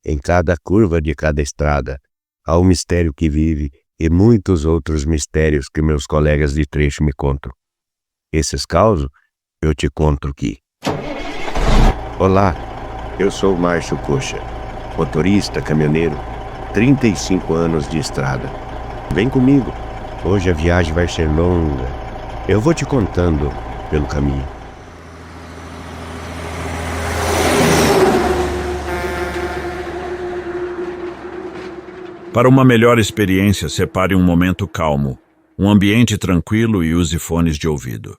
Em cada curva de cada estrada, há um mistério que vive e muitos outros mistérios que meus colegas de trecho me contam. Esses causos eu te conto aqui. Olá, eu sou o Márcio Coxa, motorista, caminhoneiro, 35 anos de estrada. Vem comigo, hoje a viagem vai ser longa. Eu vou te contando pelo caminho. Para uma melhor experiência, separe um momento calmo, um ambiente tranquilo e use fones de ouvido.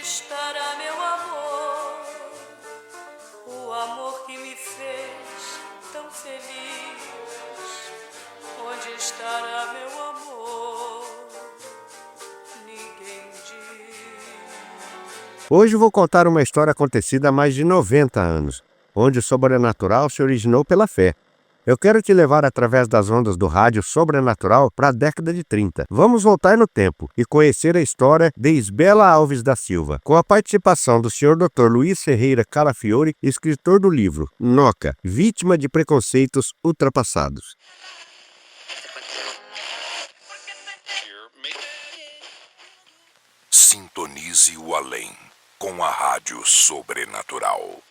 Estará meu amor, o amor que me fez tão feliz. Onde estará meu amor? Ninguém diz. Hoje vou contar uma história acontecida há mais de 90 anos, onde o sobrenatural se originou pela fé. Eu quero te levar através das ondas do rádio sobrenatural para a década de 30. Vamos voltar no tempo e conhecer a história de Isbela Alves da Silva, com a participação do Sr. Dr. Luiz Ferreira Calafiore, escritor do livro Noca, Vítima de Preconceitos Ultrapassados. Sintonize o além com a Rádio Sobrenatural.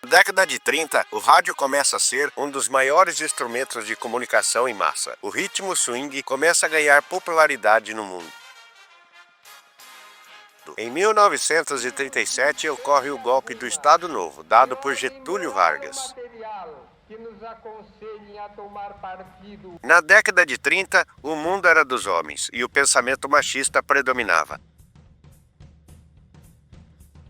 Na década de 30, o rádio começa a ser um dos maiores instrumentos de comunicação em massa. O ritmo swing começa a ganhar popularidade no mundo. Em 1937, ocorre o golpe do Estado Novo, dado por Getúlio Vargas. Na década de 30, o mundo era dos homens e o pensamento machista predominava.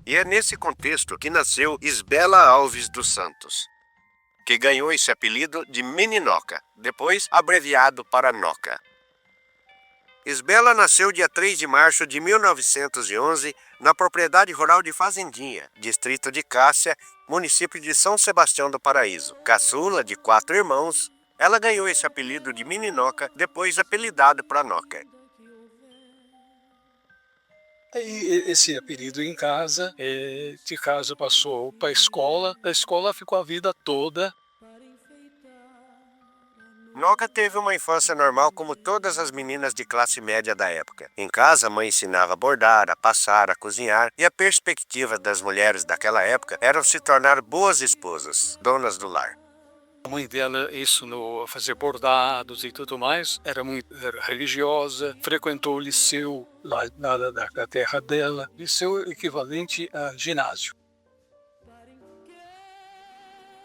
E é nesse contexto que nasceu Isbela Alves dos Santos, que ganhou esse apelido de Meninoca, depois abreviado para Noca. Isbela nasceu dia 3 de março de 1911 na propriedade rural de Fazendinha, distrito de Cássia, município de São Sebastião do Paraíso. Caçula de 4 irmãos, ela ganhou esse apelido de Meninoca, depois apelidado para Noca. Aí esse apelido em casa, de casa passou para a escola, da escola ficou a vida toda. Noca teve uma infância normal como todas as meninas de classe média da época. Em casa, a mãe ensinava a bordar, a passar, a cozinhar, e a perspectiva das mulheres daquela época era se tornar boas esposas, donas do lar. A mãe dela ensinou a fazer bordados e tudo mais, era religiosa, frequentou o liceu lá da terra dela, liceu equivalente a ginásio.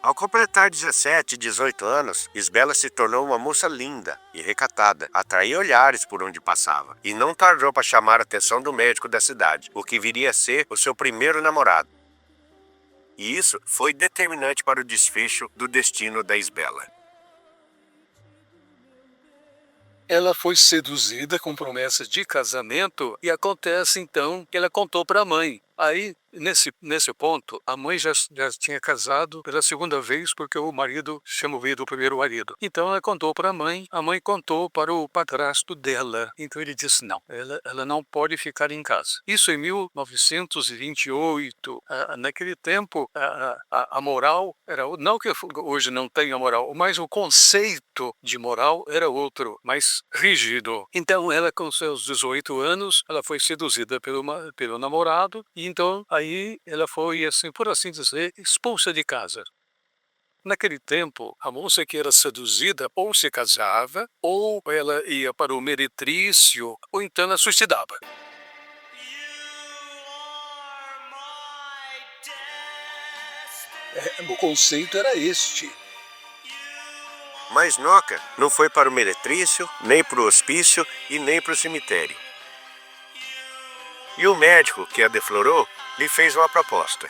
Ao completar 17 e 18 anos, Isbela se tornou uma moça linda e recatada, atraía olhares por onde passava, e não tardou para chamar a atenção do médico da cidade, o que viria a ser o seu primeiro namorado. E isso foi determinante para o desfecho do destino da Isbela. Ela foi seduzida com promessas de casamento e acontece então que ela contou para a mãe. Aí, nesse ponto, a mãe já tinha casado pela segunda vez porque o marido tinha morrido, o primeiro marido. Então ela contou para a mãe contou para o padrasto dela. Então ele disse não, ela não pode ficar em casa. Isso em 1928. Naquele tempo, a moral era, não que hoje não tenha moral, mas o conceito de moral era outro, mais rígido. Então ela, com seus 18 anos, ela foi seduzida pelo namorado. E então, aí ela foi, assim, por assim dizer, expulsa de casa. Naquele tempo, a moça que era seduzida ou se casava, ou ela ia para o meretrício, ou então ela suicidava. O conceito era este. Mas Noca não foi para o meretrício, nem para o hospício e nem para o cemitério. E o médico que a deflorou lhe fez uma proposta.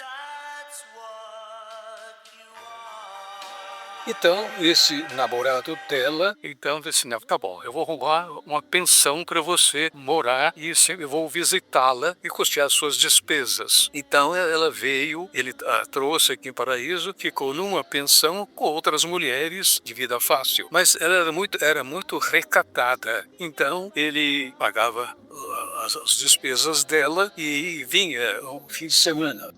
Então, esse namorado dela, então, disse, não, tá bom, eu vou arrumar uma pensão para você morar e eu vou visitá-la e custear as suas despesas. Então, ela veio, ele a trouxe aqui em Paraíso, ficou numa pensão com outras mulheres de vida fácil. Mas ela era muito recatada. Então, ele pagava as despesas dela e vinha um fim de semana.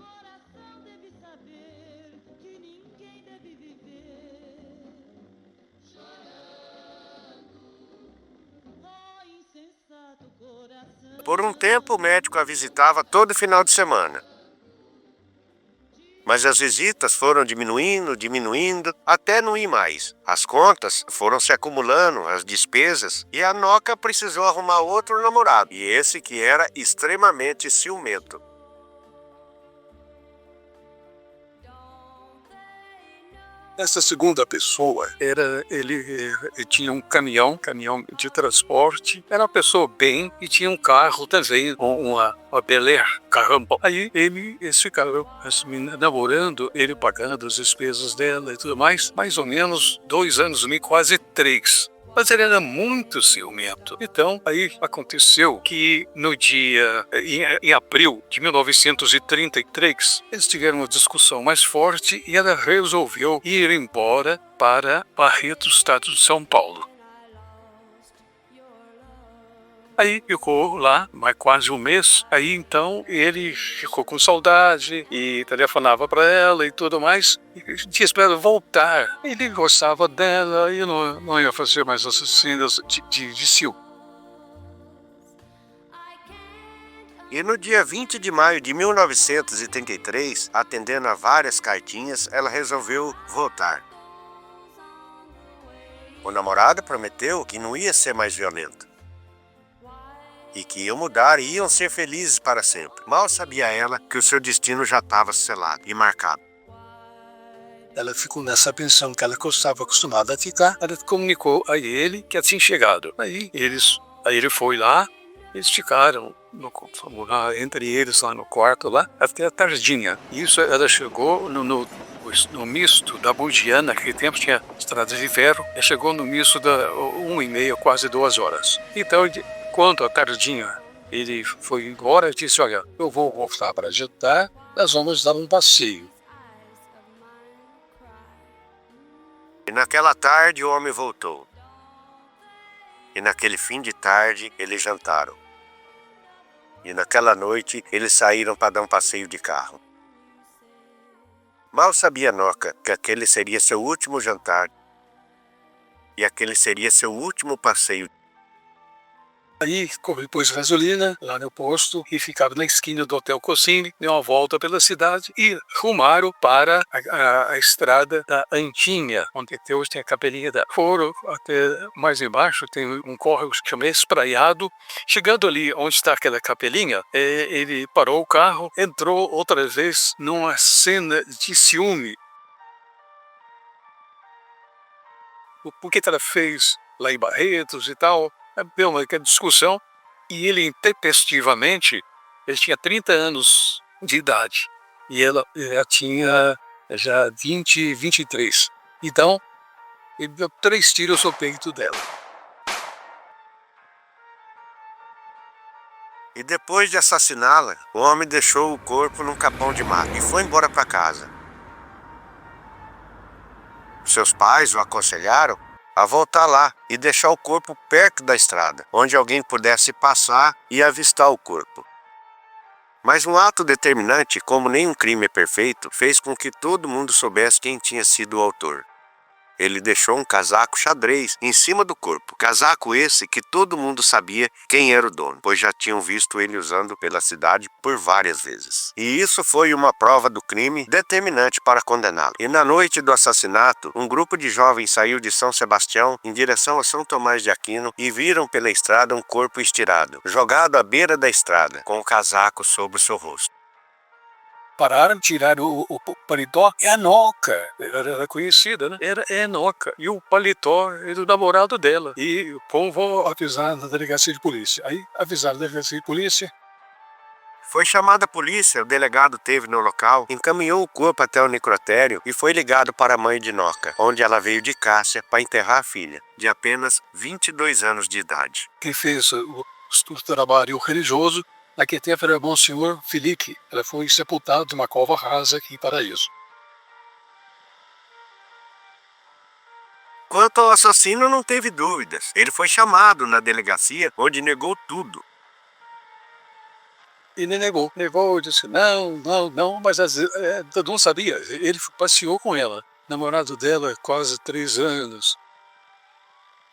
Por um tempo, o médico a visitava todo final de semana. Mas as visitas foram diminuindo, até não ir mais. As contas foram se acumulando, as despesas, e a Noca precisou arrumar outro namorado. E esse que era extremamente ciumento. Essa segunda pessoa ele tinha um caminhão de transporte, era uma pessoa bem e tinha um carro também, uma Bel Air, carrão. Aí eles ficaram namorando, ele pagando as despesas dela e tudo mais ou menos 2 anos e meio, quase 3. Mas ele era muito ciumento. Então, aí aconteceu que no dia, em abril de 1933, eles tiveram uma discussão mais forte e ela resolveu ir embora para Barreto, estado de São Paulo. Aí ficou lá, mais quase um mês. Aí então ele ficou com saudade e telefonava para ela e tudo mais. E disse para ela voltar. Ele gostava dela e não ia fazer mais essas cenas de ciúme. E no dia 20 de maio de 1933, atendendo a várias cartinhas, ela resolveu voltar. O namorado prometeu que não ia ser mais violento. E que iam mudar e iam ser felizes para sempre. Mal sabia ela que o seu destino já estava selado e marcado. Ela ficou nessa pensão que ela estava acostumada a ficar. Ela comunicou a ele que tinha chegado. Aí ele foi lá, eles ficaram entre eles lá no quarto, lá, até a tardinha. Isso ela chegou no misto da Bugiana, naquele tempo tinha estrada de ferro, ela chegou no misto da 1h30, quase 2 horas. Então, quando a tardinha ele foi embora, disse, olha, eu vou voltar para jantar, nós vamos dar um passeio. E naquela tarde o homem voltou. E naquele fim de tarde eles jantaram. E naquela noite eles saíram para dar um passeio de carro. Mal sabia Noca que aquele seria seu último jantar. E aquele seria seu último passeio. Aí, pôs gasolina lá no posto e ficaram na esquina do Hotel Cossini, deu uma volta pela cidade e rumaram para a estrada da Antinha, onde até hoje tem a capelinha da... Foram até mais embaixo, tem um córrego que chama Espraiado. Chegando ali onde está aquela capelinha, ele parou o carro, entrou outra vez numa cena de ciúme. Por que ela fez lá em Barretos e tal? Deu uma discussão e ele intempestivamente, ele tinha 30 anos de idade e ela tinha já 23. Então, ele deu 3 tiros no peito dela. E depois de assassiná-la, o homem deixou o corpo num capão de mato e foi embora para casa. Seus pais o aconselharam a voltar lá e deixar o corpo perto da estrada, onde alguém pudesse passar e avistar o corpo. Mas um ato determinante, como nenhum crime é perfeito, fez com que todo mundo soubesse quem tinha sido o autor. Ele deixou um casaco xadrez em cima do corpo. Casaco esse que todo mundo sabia quem era o dono, pois já tinham visto ele usando pela cidade por várias vezes. E isso foi uma prova do crime determinante para condená-lo. E na noite do assassinato, um grupo de jovens saiu de São Sebastião em direção a São Tomás de Aquino e viram pela estrada um corpo estirado, jogado à beira da estrada, com o casaco sobre o seu rosto. Pararam, tiraram o paletó, é a Noca, era conhecida, né? Era a Noca, e o paletó é do namorado dela. E vou avisar na delegacia de polícia. Aí avisaram na delegacia de polícia, Foi chamada a polícia, o delegado esteve no local, encaminhou o corpo até o necrotério e foi ligado para a mãe de Noca, onde ela veio de Cássia para enterrar a filha, de apenas 22 anos de idade. Quem fez o trabalho religioso naquele tempo era o Monsenhor Felipe. Ela foi sepultada numa cova rasa aqui em Paraíso. Quanto ao assassino, não teve dúvidas. Ele foi chamado na delegacia, onde negou tudo. Ele negou, disse não, mas todo mundo sabia. Ele passeou com ela, namorado dela há quase 3 anos.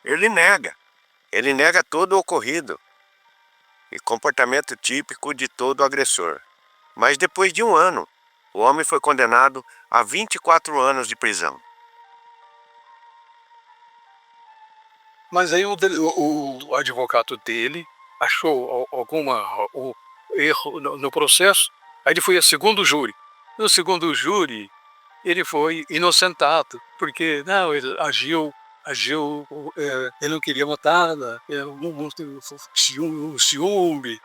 Ele nega todo o ocorrido e comportamento típico de todo agressor. Mas depois de 1 ano, o homem foi condenado a 24 anos de prisão. Mas aí o advogado dele achou o erro no processo, aí ele foi a segundo júri. No segundo júri, ele foi inocentado, porque não, ele agiu, ele não queria matá-la, ciúme.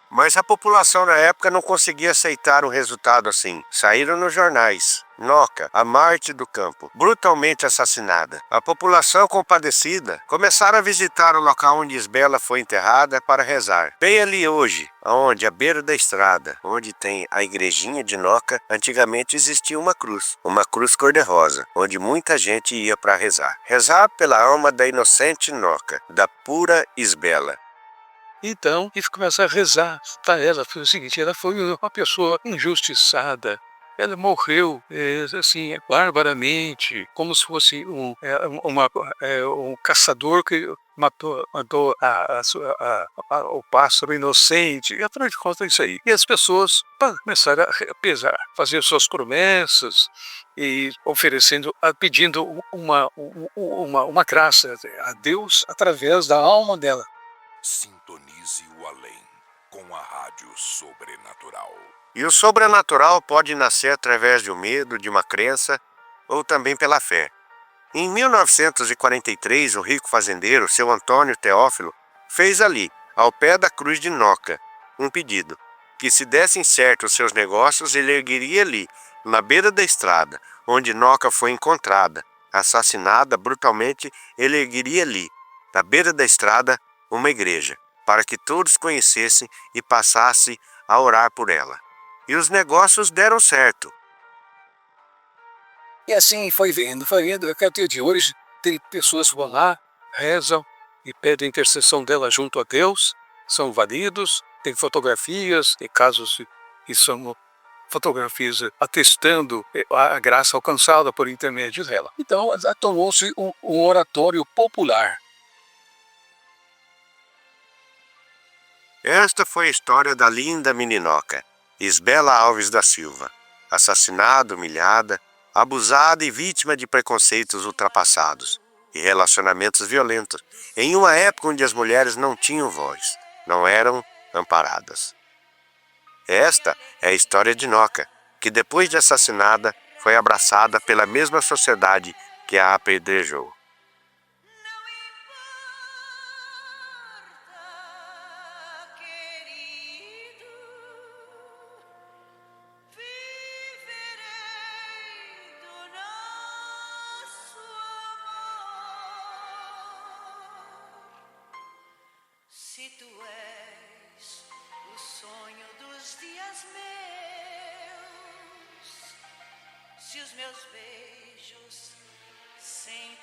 Mas a população na época não conseguia aceitar um resultado assim. Saíram nos jornais. Noca, a Marte do campo, brutalmente assassinada. A população compadecida começaram a visitar o local onde Isbela foi enterrada para rezar. Bem ali hoje, aonde à beira da estrada, onde tem a igrejinha de Noca, antigamente existia uma cruz cor-de-rosa, onde muita gente ia para rezar. Rezar pela alma da inocente Noca, da pura Isbela. Então, ele começa a rezar para ela. Foi o seguinte, ela foi uma pessoa injustiçada. Ela morreu, barbaramente, como se fosse um caçador que matou o pássaro inocente. E afinal de contas é isso aí. E as pessoas começaram a pesar, fazer suas promessas e pedindo uma graça a Deus através da alma dela. Sintonize o além com a Rádio Sobrenatural. E o sobrenatural pode nascer através de um medo, de uma crença, ou também pela fé. Em 1943, o rico fazendeiro, seu Antônio Teófilo, fez ali, ao pé da cruz de Noca, um pedido, que se dessem certo os seus negócios, ele ergueria ali, na beira da estrada, onde Noca foi encontrada, assassinada brutalmente, ele ergueria ali, na beira da estrada, uma igreja, para que todos conhecessem e passassem a orar por ela. E os negócios deram certo. E assim foi vendo. Até o dia de hoje, tem pessoas que vão lá, rezam e pedem a intercessão dela junto a Deus, são válidos, tem fotografias, tem casos que são fotografias atestando a graça alcançada por intermédio dela. Então, tornou-se um oratório popular. Esta foi a história da linda meninoca, Isbela Alves da Silva, assassinada, humilhada, abusada e vítima de preconceitos ultrapassados e relacionamentos violentos, em uma época onde as mulheres não tinham voz, não eram amparadas. Esta é a história de Noca, que depois de assassinada foi abraçada pela mesma sociedade que a apedrejou. Se tu és o sonho dos dias meus, se os meus beijos sem